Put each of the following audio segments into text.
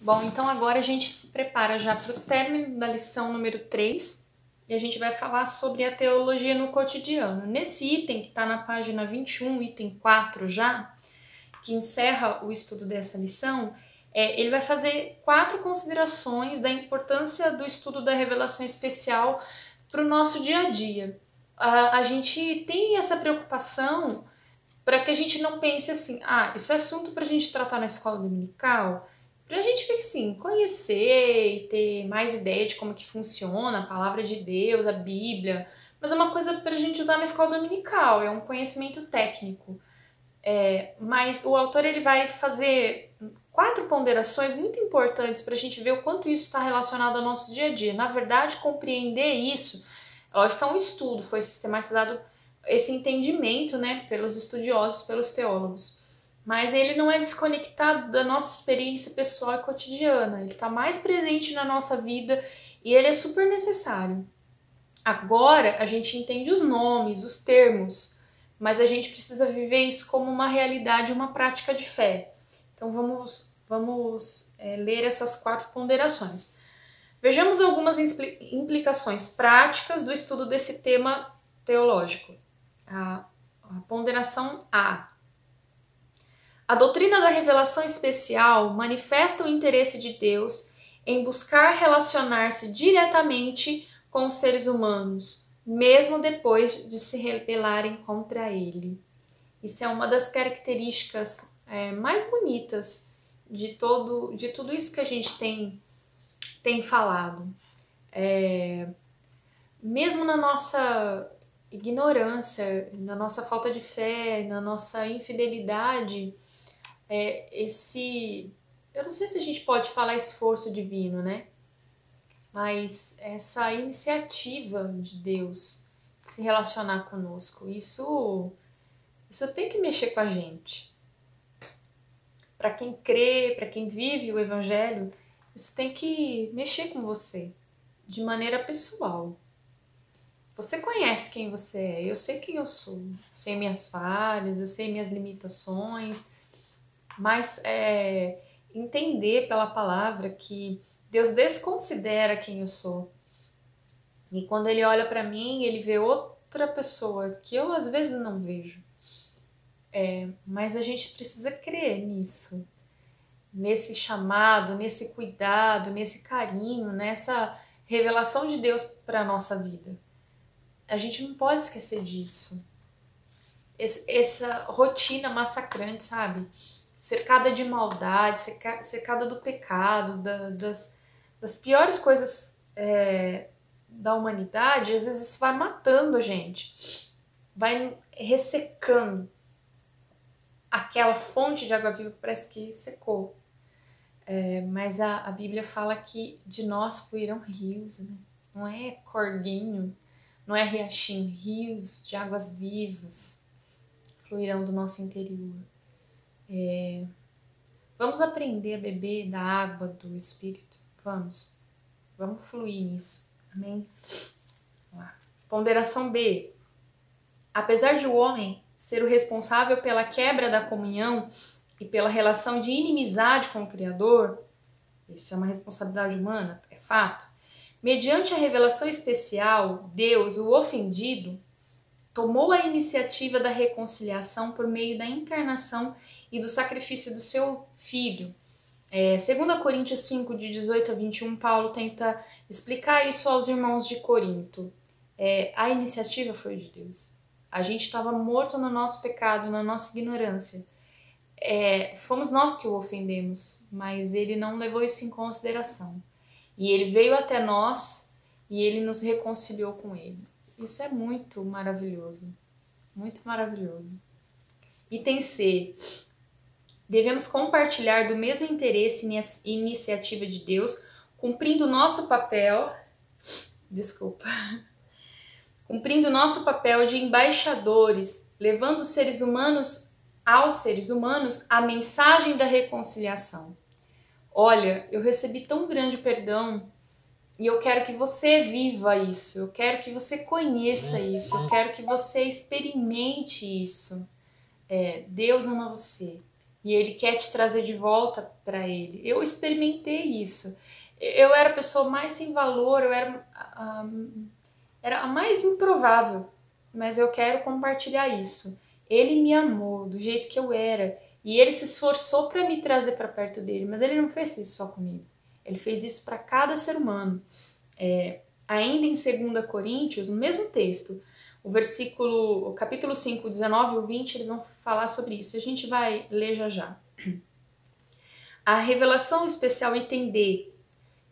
Bom, então agora a gente se prepara já para o término da lição número 3 e a gente vai falar sobre a teologia no cotidiano. Nesse item que está na página 21, item 4 já, que encerra o estudo dessa lição, ele vai fazer 4 considerações da importância do estudo da revelação especial para o nosso dia a dia. A gente tem essa preocupação para que a gente não pense assim, isso é assunto para a gente tratar na escola dominical, para a gente assim, conhecer e ter mais ideia de como que funciona a palavra de Deus, a Bíblia, mas é uma coisa para a gente usar na escola dominical, é um conhecimento técnico. Mas o autor ele vai fazer 4 ponderações muito importantes para a gente ver o quanto isso está relacionado ao nosso dia a dia. Na verdade, compreender isso, lógico que é um estudo, foi sistematizado esse entendimento, né, pelos estudiosos, pelos teólogos. Mas ele não é desconectado da nossa experiência pessoal e cotidiana. Ele está mais presente na nossa vida e ele é super necessário. Agora a gente entende os nomes, os termos, mas a gente precisa viver isso como uma realidade, uma prática de fé. Então vamos ler essas 4 ponderações. Vejamos algumas implicações práticas do estudo desse tema teológico. A ponderação A. A doutrina da revelação especial manifesta o interesse de Deus em buscar relacionar-se diretamente com os seres humanos, mesmo depois de se rebelarem contra ele. Isso é uma das características mais bonitas de tudo isso que a gente tem falado. Mesmo na nossa ignorância, na nossa falta de fé, na nossa infidelidade, eu não sei se a gente pode falar esforço divino, né? Mas essa iniciativa de Deus de se relacionar conosco, isso tem que mexer com a gente. Para quem crê, para quem vive o Evangelho, isso tem que mexer com você de maneira pessoal. Você conhece quem você é, eu sei quem eu sou, sei minhas falhas, eu sei minhas limitações, mas entender pela palavra que Deus desconsidera quem eu sou. E quando ele olha para mim, ele vê outra pessoa que eu às vezes não vejo. Mas a gente precisa crer nisso, nesse chamado, nesse cuidado, nesse carinho, nessa revelação de Deus para a nossa vida. A gente não pode esquecer disso. Essa rotina massacrante, sabe? Cercada de maldade, cercada do pecado, das piores coisas da humanidade, às vezes isso vai matando a gente, vai ressecando aquela fonte de água viva, parece que secou. Mas a Bíblia fala que de nós fluirão rios, né? Não é corguinho, não é riachinho, rios de águas vivas fluirão do nosso interior. Vamos aprender a beber da água do Espírito. Vamos fluir nisso. Amém? Ponderação B. Apesar de o homem ser o responsável pela quebra da comunhão e pela relação de inimizade com o Criador, isso é uma responsabilidade humana, é fato, mediante a revelação especial, Deus, o ofendido, tomou a iniciativa da reconciliação por meio da encarnação e do sacrifício do seu Filho. 2 Coríntios 5, de 18 a 21, Paulo tenta explicar isso aos irmãos de Corinto. A iniciativa foi de Deus. A gente estava morto no nosso pecado, na nossa ignorância. Fomos nós que o ofendemos, mas ele não levou isso em consideração. E ele veio até nós e ele nos reconciliou com ele. Isso é muito maravilhoso. Muito maravilhoso. Item C. Devemos compartilhar do mesmo interesse e iniciativa de Deus, cumprindo nosso papel... Cumprindo nosso papel de embaixadores, levando aos seres humanos a mensagem da reconciliação. Olha, eu recebi tão grande perdão e eu quero que você viva isso, eu quero que você conheça isso, eu quero que você experimente isso. Deus ama você, e Ele quer te trazer de volta para Ele. Eu experimentei isso. Eu era a pessoa mais sem valor, eu era a mais improvável, mas eu quero compartilhar isso. Ele me amou do jeito que eu era e Ele se esforçou para me trazer para perto dele, mas Ele não fez isso só comigo. Ele fez isso para cada ser humano. Ainda em 2 Coríntios, no mesmo texto, o capítulo 5, 19 e o 20, eles vão falar sobre isso. A gente vai ler já já. A revelação especial item D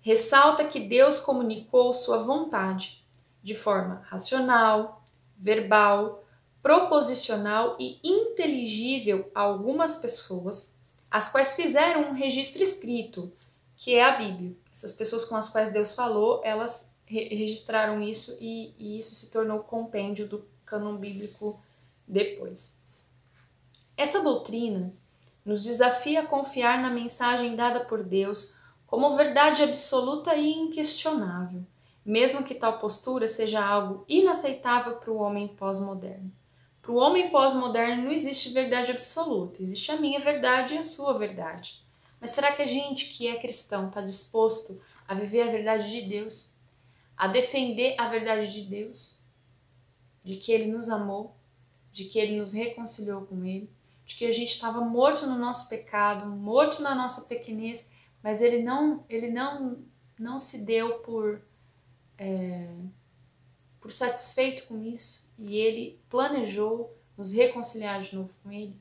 ressalta que Deus comunicou sua vontade de forma racional, verbal, proposicional e inteligível a algumas pessoas, as quais fizeram um registro escrito, que é a Bíblia. Essas pessoas com as quais Deus falou, elas registraram isso e isso se tornou o compêndio do cânon bíblico depois. Essa doutrina nos desafia a confiar na mensagem dada por Deus como verdade absoluta e inquestionável, mesmo que tal postura seja algo inaceitável para o homem pós-moderno. Para o homem pós-moderno não existe verdade absoluta, existe a minha verdade e a sua verdade. Mas será que a gente que é cristão está disposto a viver a verdade de Deus? A defender a verdade de Deus? De que Ele nos amou, de que Ele nos reconciliou com Ele, de que a gente estava morto no nosso pecado, morto na nossa pequenez, mas Ele não se deu por satisfeito com isso e Ele planejou nos reconciliar de novo com Ele.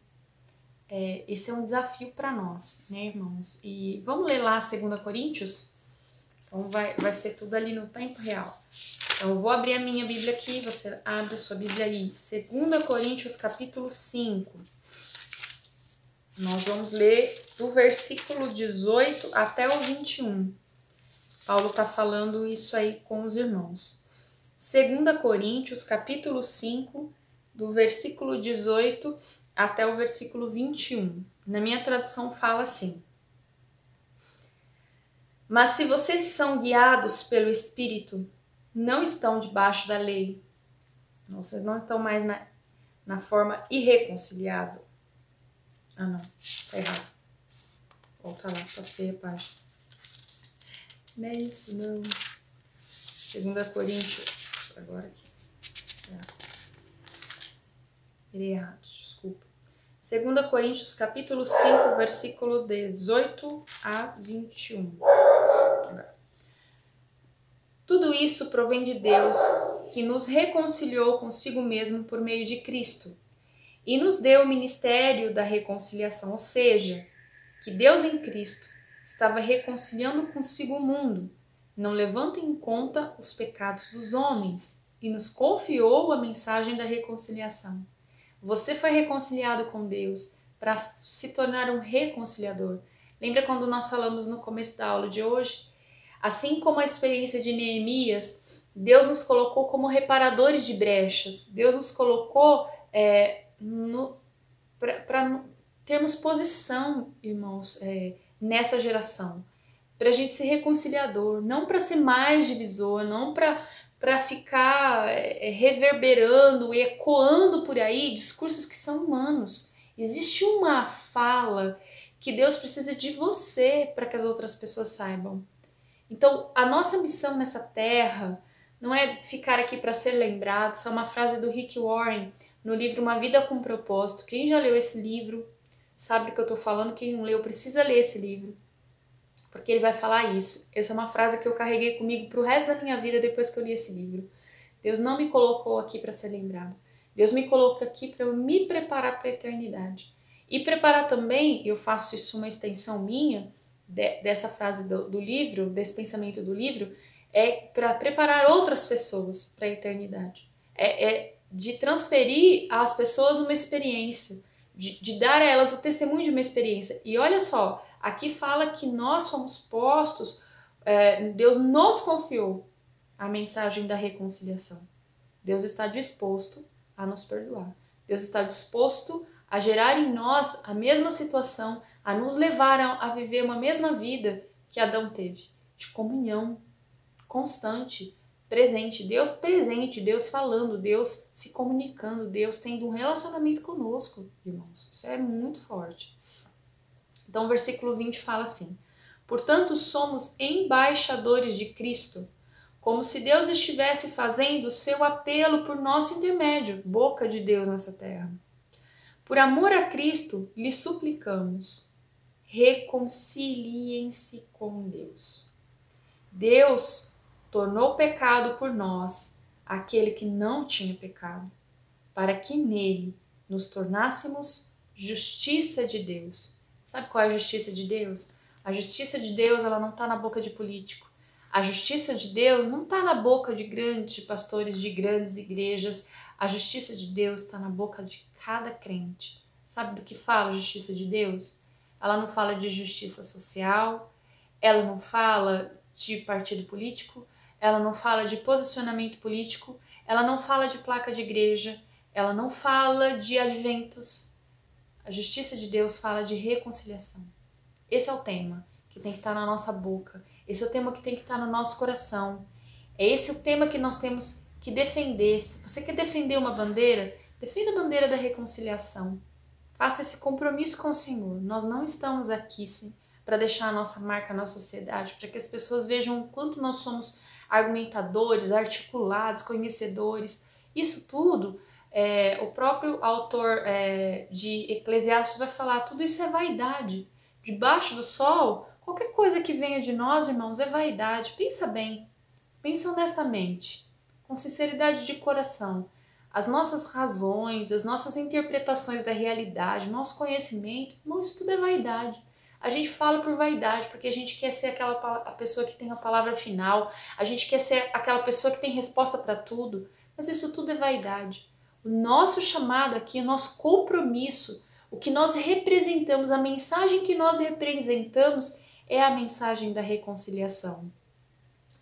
Esse é um desafio para nós, né, irmãos? E vamos ler lá 2 Coríntios? Então vai ser tudo ali no tempo real. Então eu vou abrir a minha Bíblia aqui, você abre a sua Bíblia aí. 2 Coríntios capítulo 5. Nós vamos ler do versículo 18 até o 21. Paulo está falando isso aí com os irmãos. 2 Coríntios capítulo 5, do versículo 18 até o versículo 21. Na minha tradução fala assim: Mas se vocês são guiados pelo Espírito, não estão debaixo da lei. Vocês não estão mais na forma irreconciliável. Ah, não. Tá errado. Volta lá, passei a página. Não é isso, não. 2 Coríntios. Agora aqui. Virei errado, desculpa. 2 Coríntios, capítulo 5, versículo 18 a 21. Tudo isso provém de Deus, que nos reconciliou consigo mesmo por meio de Cristo e nos deu o ministério da reconciliação, ou seja, que Deus em Cristo estava reconciliando consigo o mundo, não levando em conta os pecados dos homens, e nos confiou a mensagem da reconciliação. Você foi reconciliado com Deus para se tornar um reconciliador. Lembra quando nós falamos no começo da aula de hoje? Assim como a experiência de Neemias, Deus nos colocou como reparadores de brechas. Deus nos colocou para termos posição, irmãos, nessa geração. Para a gente ser reconciliador, não para ser mais divisor, não para ficar reverberando e ecoando por aí discursos que são humanos. Existe uma fala que Deus precisa de você para que as outras pessoas saibam. Então, a nossa missão nessa terra não é ficar aqui para ser lembrado. Isso é uma frase do Rick Warren no livro Uma Vida com Propósito. Quem já leu esse livro sabe do que eu estou falando. Quem não leu precisa ler esse livro, porque ele vai falar isso. Essa é uma frase que eu carreguei comigo para o resto da minha vida depois que eu li esse livro. Deus não me colocou aqui para ser lembrado. Deus me coloca aqui para eu me preparar para a eternidade. E preparar também, eu faço isso uma extensão minha, dessa frase do livro, desse pensamento do livro, é para preparar outras pessoas para a eternidade. De transferir às pessoas uma experiência, de dar a elas o testemunho de uma experiência. E olha só, aqui fala que nós fomos postos, Deus nos confiou a mensagem da reconciliação. Deus está disposto a nos perdoar. Deus está disposto a gerar em nós a mesma situação, a nos levar a viver uma mesma vida que Adão teve, de comunhão constante, presente, Deus falando, Deus se comunicando, Deus tendo um relacionamento conosco, irmãos. Isso é muito forte. Então o versículo 20 fala assim: portanto somos embaixadores de Cristo, como se Deus estivesse fazendo o seu apelo por nosso intermédio, boca de Deus nessa terra. Por amor a Cristo, lhe suplicamos, reconciliem-se com Deus. Deus tornou pecado por nós aquele que não tinha pecado, para que nele nos tornássemos justiça de Deus. Sabe qual é a justiça de Deus? A justiça de Deus, ela não está na boca de político. A justiça de Deus não está na boca de grandes pastores de grandes igrejas. A justiça de Deus está na boca de cada crente. Sabe do que fala a justiça de Deus? Ela não fala de justiça social, ela não fala de partido político, ela não fala de posicionamento político, ela não fala de placa de igreja, ela não fala de adventos. A justiça de Deus fala de reconciliação. Esse é o tema que tem que estar na nossa boca. Esse é o tema que tem que estar no nosso coração. É esse o tema que nós temos que defender. Se você quer defender uma bandeira, defenda a bandeira da reconciliação. Faça esse compromisso com o Senhor. Nós não estamos aqui para deixar a nossa marca na sociedade, para que as pessoas vejam o quanto nós somos argumentadores, articulados, conhecedores. Isso tudo, o próprio autor de Eclesiastes vai falar, tudo isso é vaidade. Debaixo do sol, qualquer coisa que venha de nós, irmãos, é vaidade. Pensa bem, pensa honestamente, com sinceridade de coração. As nossas razões, as nossas interpretações da realidade, nosso conhecimento, irmão, isso tudo é vaidade. A gente fala por vaidade, porque a gente quer ser a pessoa que tem a palavra final, a gente quer ser aquela pessoa que tem resposta para tudo, mas isso tudo é vaidade. O nosso chamado aqui, o nosso compromisso, o que nós representamos, a mensagem que nós representamos é a mensagem da reconciliação.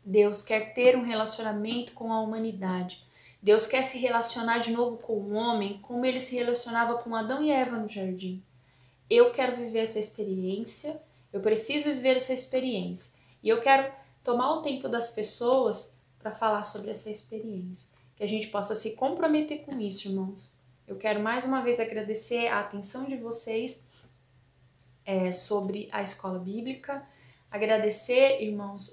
Deus quer ter um relacionamento com a humanidade. Deus quer se relacionar de novo com o homem, como ele se relacionava com Adão e Eva no jardim. Eu quero viver essa experiência, eu preciso viver essa experiência. E eu quero tomar o tempo das pessoas para falar sobre essa experiência. Que a gente possa se comprometer com isso, irmãos. Eu quero mais uma vez agradecer a atenção de vocês sobre a escola bíblica. Agradecer, irmãos,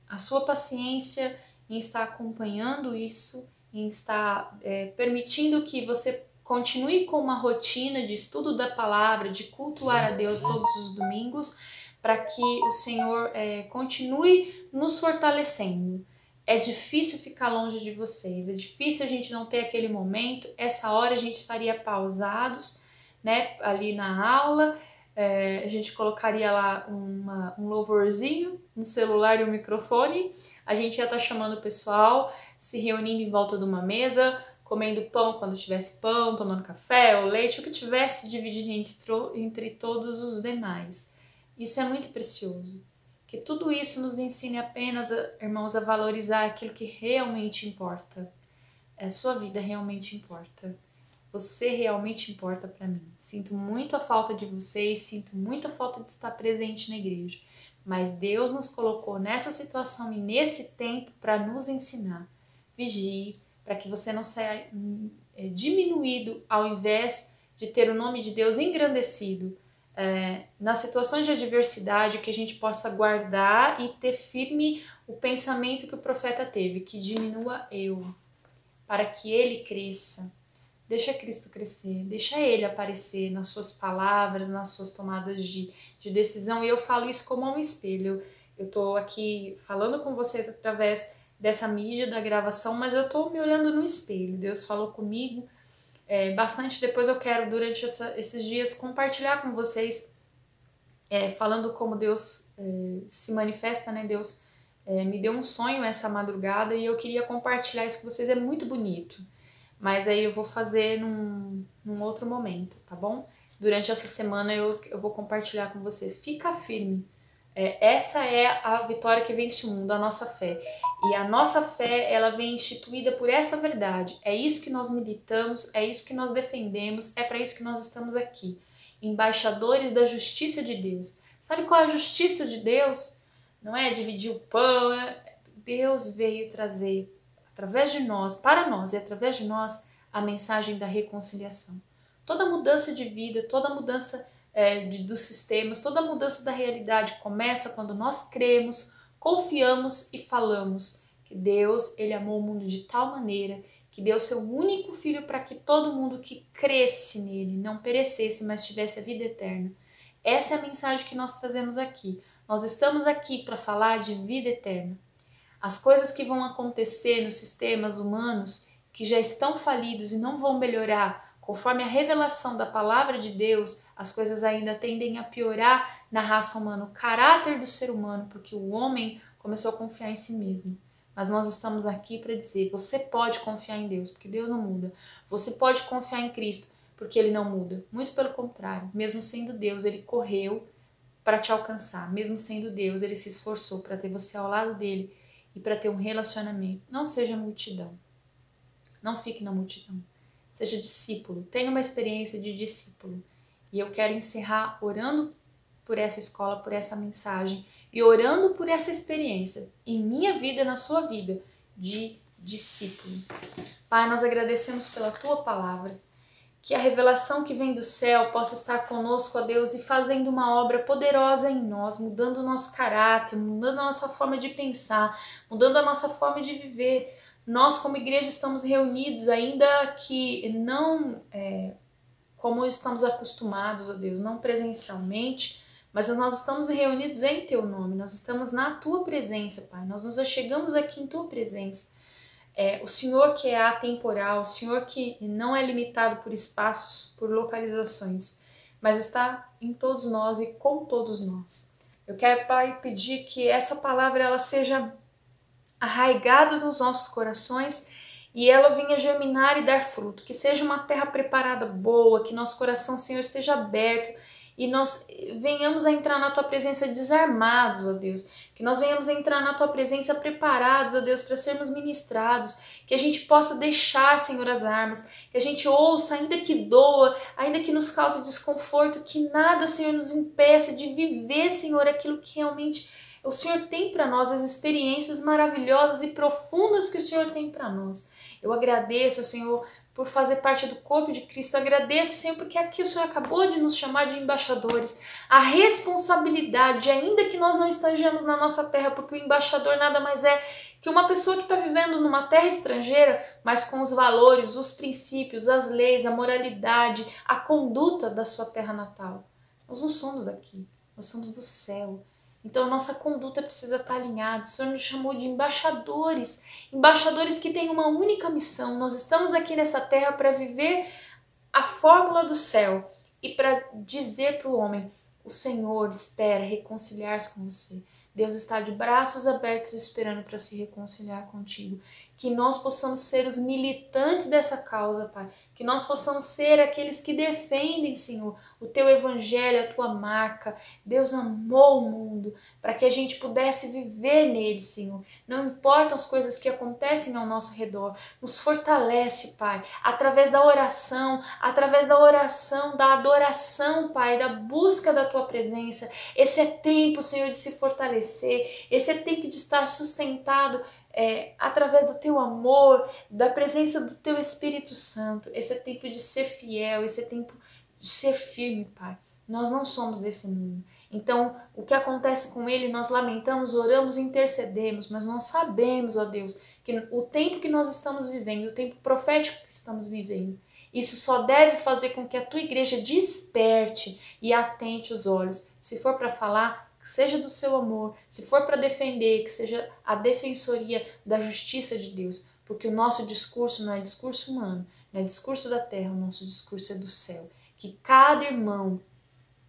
a sua paciência em estar acompanhando isso, em estar permitindo que você continue com uma rotina de estudo da palavra, de cultuar a Deus todos os domingos, para que o Senhor continue nos fortalecendo. É difícil ficar longe de vocês, é difícil a gente não ter aquele momento, essa hora a gente estaria pausados, né, ali na aula, a gente colocaria lá um louvorzinho no celular e um microfone, a gente ia estar chamando o pessoal, se reunindo em volta de uma mesa, comendo pão quando tivesse pão, tomando café ou leite, o que tivesse, dividindo entre todos os demais. Isso é muito precioso. Que tudo isso nos ensine apenas, irmãos, a valorizar aquilo que realmente importa. A sua vida realmente importa. Você realmente importa para mim. Sinto muito a falta de vocês, sinto muito a falta de estar presente na igreja. Mas Deus nos colocou nessa situação e nesse tempo para nos ensinar. Vigie, para que você não saia diminuído ao invés de ter o nome de Deus engrandecido. Nas situações de adversidade, que a gente possa guardar e ter firme o pensamento que o profeta teve, que diminua eu, para que ele cresça. Deixa Cristo crescer, deixa ele aparecer nas suas palavras, nas suas tomadas de decisão. E eu falo isso como um espelho. Eu estou aqui falando com vocês através dessa mídia da gravação, mas eu estou me olhando no espelho. Deus falou comigo bastante. Depois eu quero, durante esses dias, compartilhar com vocês, falando como Deus se manifesta, né? Deus me deu um sonho essa madrugada e eu queria compartilhar isso com vocês. É muito bonito, mas aí eu vou fazer num outro momento, tá bom? Durante essa semana eu vou compartilhar com vocês. Fica firme. Essa é a vitória que vence o mundo, a nossa fé. E a nossa fé, ela vem instituída por essa verdade. É isso que nós militamos, é isso que nós defendemos, é para isso que nós estamos aqui. Embaixadores da justiça de Deus. Sabe qual é a justiça de Deus? Não é dividir o pão. Deus veio trazer, através de nós, para nós e através de nós, a mensagem da reconciliação. Toda mudança de vida, toda mudança dos sistemas, toda mudança da realidade começa quando nós cremos, confiamos e falamos que Deus, Ele amou o mundo de tal maneira que deu seu único filho para que todo mundo que cresce nele não perecesse, mas tivesse a vida eterna. Essa é a mensagem que nós trazemos aqui. Nós estamos aqui para falar de vida eterna. As coisas que vão acontecer nos sistemas humanos, que já estão falidos e não vão melhorar, conforme a revelação da palavra de Deus, as coisas ainda tendem a piorar na raça humana, o caráter do ser humano, porque o homem começou a confiar em si mesmo. Mas nós estamos aqui para dizer, você pode confiar em Deus, porque Deus não muda. Você pode confiar em Cristo, porque Ele não muda. Muito pelo contrário, mesmo sendo Deus, Ele correu para te alcançar. Mesmo sendo Deus, Ele se esforçou para ter você ao lado dEle e para ter um relacionamento. Não seja multidão. Não fique na multidão. Seja discípulo. Tenha uma experiência de discípulo. E eu quero encerrar orando por essa escola, por essa mensagem e orando por essa experiência em minha vida e na sua vida de discípulo. Pai, nós agradecemos pela Tua palavra. Que a revelação que vem do céu possa estar conosco, ó Deus, e fazendo uma obra poderosa em nós, mudando o nosso caráter, mudando a nossa forma de pensar, mudando a nossa forma de viver. Nós, como igreja, estamos reunidos, ainda que não como estamos acostumados, ó Deus, não presencialmente, mas nós estamos reunidos em Teu nome, nós estamos na Tua presença, Pai. Nós nos achegamos aqui em Tua presença. O Senhor que é atemporal, o Senhor que não é limitado por espaços, por localizações, mas está em todos nós e com todos nós. Eu quero, Pai, pedir que essa palavra ela seja arraigada nos nossos corações e ela venha germinar e dar fruto, que seja uma terra preparada boa, que nosso coração, Senhor, esteja aberto e nós venhamos a entrar na Tua presença desarmados, ó Deus. Que nós venhamos a entrar na Tua presença preparados, ó Deus, para sermos ministrados. Que a gente possa deixar, Senhor, as armas. Que a gente ouça, ainda que doa, ainda que nos cause desconforto. Que nada, Senhor, nos impeça de viver, Senhor, aquilo que realmente o Senhor tem para nós, as experiências maravilhosas e profundas que o Senhor tem para nós. Eu agradeço, Senhor, por fazer parte do corpo de Cristo. Agradeço, Senhor, porque aqui o Senhor acabou de nos chamar de embaixadores. A responsabilidade, ainda que nós não estejamos na nossa terra, porque o embaixador nada mais é que uma pessoa que está vivendo numa terra estrangeira, mas com os valores, os princípios, as leis, a moralidade, a conduta da sua terra natal. Nós não somos daqui, nós somos do céu. Então, nossa conduta precisa estar alinhada. O Senhor nos chamou de embaixadores, embaixadores que têm uma única missão. Nós estamos aqui nessa terra para viver a fórmula do céu e para dizer para o homem, o Senhor espera reconciliar-se com você. Deus está de braços abertos esperando para se reconciliar contigo. Que nós possamos ser os militantes dessa causa, Pai. Que nós possamos ser aqueles que defendem, Senhor, o Teu Evangelho, a Tua marca. Deus amou o mundo para que a gente pudesse viver nele, Senhor. Não importam as coisas que acontecem ao nosso redor. Nos fortalece, Pai, através da oração, da adoração, Pai, da busca da Tua presença. Esse é tempo, Senhor, de se fortalecer. Esse é tempo de estar sustentado através do Teu amor, da presença do Teu Espírito Santo. Esse é tempo de ser fiel, esse é tempo de ser firme, Pai. Nós não somos desse mundo. Então, o que acontece com ele, nós lamentamos, oramos, intercedemos, mas nós sabemos, ó Deus, que o tempo que nós estamos vivendo, o tempo profético que estamos vivendo, isso só deve fazer com que a Tua igreja desperte e atente os olhos. Se for para falar, que seja do Seu amor, se for para defender, que seja a defensoria da justiça de Deus, porque o nosso discurso não é discurso humano, não é discurso da terra, o nosso discurso é do céu. Que cada irmão,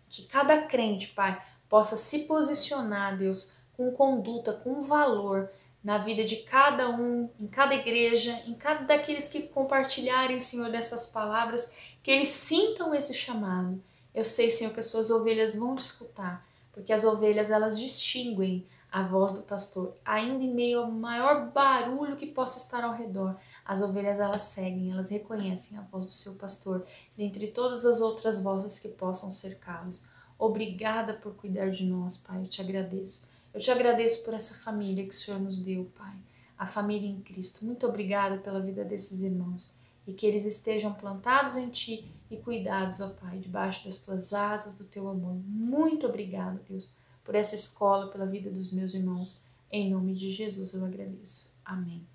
que cada crente, Pai, possa se posicionar, Deus, com conduta, com valor na vida de cada um, em cada igreja, em cada daqueles que compartilharem, Senhor, dessas palavras, que eles sintam esse chamado. Eu sei, Senhor, que as Suas ovelhas vão te escutar, porque as ovelhas, elas distinguem a voz do pastor, ainda em meio ao maior barulho que possa estar ao redor. As ovelhas, elas seguem, elas reconhecem a voz do seu pastor, dentre todas as outras vozes que possam cercá-los. Obrigada por cuidar de nós, Pai, eu te agradeço. Eu te agradeço por essa família que o Senhor nos deu, Pai, a família em Cristo. Muito obrigada pela vida desses irmãos. e que eles estejam plantados em Ti e cuidados, ó Pai, debaixo das Tuas asas, do Teu amor. Muito obrigada, Deus, por essa escola, pela vida dos meus irmãos. Em nome de Jesus eu agradeço. Amém.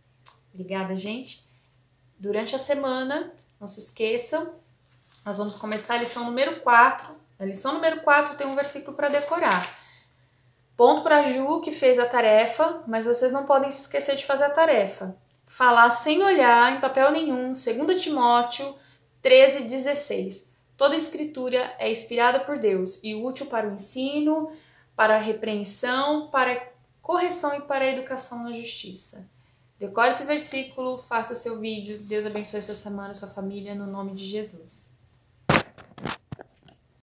Obrigada, gente. Durante a semana, não se esqueçam, nós vamos começar a lição número 4. A lição número 4 tem um versículo para decorar. Ponto para a Ju, que fez a tarefa, mas vocês não podem se esquecer de fazer a tarefa. Falar sem olhar em papel nenhum, 2 Timóteo 13:16. Toda escritura é inspirada por Deus e útil para o ensino, para a repreensão, para a correção e para a educação na justiça. Decore esse versículo, faça seu vídeo. Deus abençoe sua semana, sua família, no nome de Jesus.